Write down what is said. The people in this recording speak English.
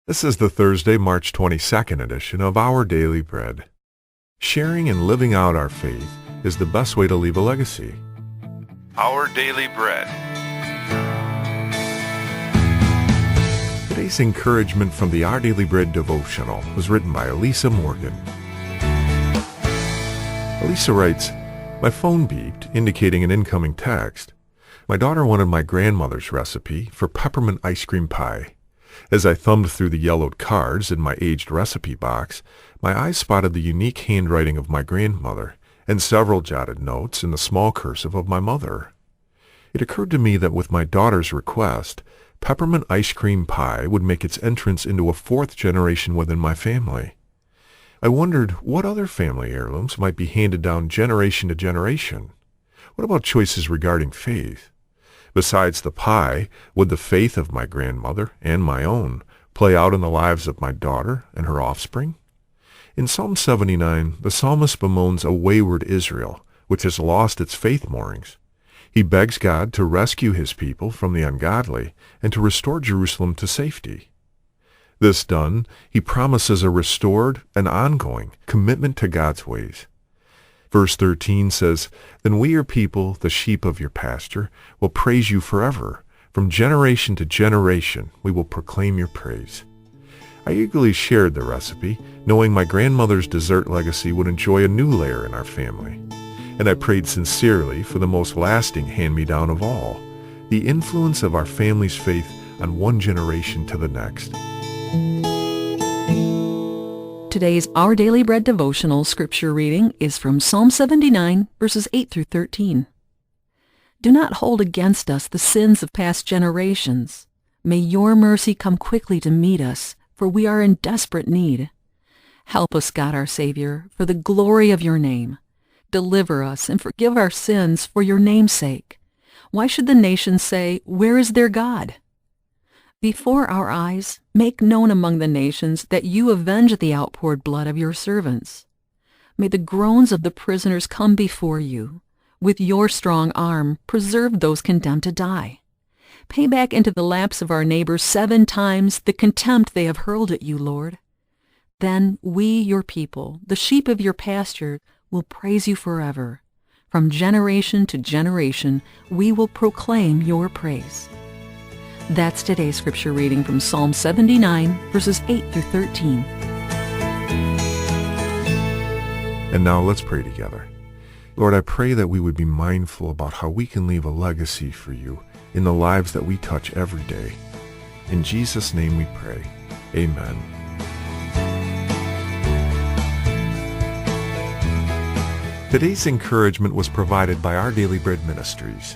This is the Thursday, March 22nd edition of Our Daily Bread. Sharing and living out our faith is the best way to leave a legacy. Our Daily Bread. Today's encouragement from the Our Daily Bread devotional was written by Elisa Morgan. Elisa writes, "My phone beeped, indicating an incoming text. My daughter wanted my grandmother's recipe for peppermint ice cream pie. As I thumbed through the yellowed cards in my aged recipe box, my eyes spotted the unique handwriting of my grandmother and several jotted notes in the small cursive of my mother. It occurred to me that with my daughter's request, peppermint ice cream pie would make its entrance into a fourth generation within my family. I wondered what other family heirlooms might be handed down generation to generation. What about choices regarding faith? Besides the pie, would the faith of my grandmother and my own play out in the lives of my daughter and her offspring? In Psalm 79, the psalmist bemoans a wayward Israel, which has lost its faith moorings. He begs God to rescue his people from the ungodly and to restore Jerusalem to safety. This done, he promises a restored and ongoing commitment to God's ways. Verse 13 says, "Then we, your people, the sheep of your pasture, will praise you forever. From generation to generation we will proclaim your praise." I eagerly shared the recipe, knowing my grandmother's dessert legacy would enjoy a new layer in our family. And I prayed sincerely for the most lasting hand-me-down of all, the influence of our family's faith on one generation to the next. Today's Our Daily Bread devotional scripture reading is from Psalm 79, verses 8 through 13. Do not hold against us the sins of past generations. May your mercy come quickly to meet us, for we are in desperate need. Help us, God our Savior, for the glory of your name. Deliver us and forgive our sins for your name's sake. Why should the nations say, "Where is their God?" Before our eyes, make known among the nations that you avenge the outpoured blood of your servants. May the groans of the prisoners come before you. With your strong arm, preserve those condemned to die. Pay back into the laps of our neighbors 7 times the contempt they have hurled at you, Lord. Then we, your people, the sheep of your pasture, will praise you forever. From generation to generation, we will proclaim your praise. That's today's scripture reading from Psalm 79, verses 8 through 13. And now let's pray together. Lord, I pray that we would be mindful about how we can leave a legacy for you in the lives that we touch every day. In Jesus' name we pray. Amen. Today's encouragement was provided by Our Daily Bread Ministries.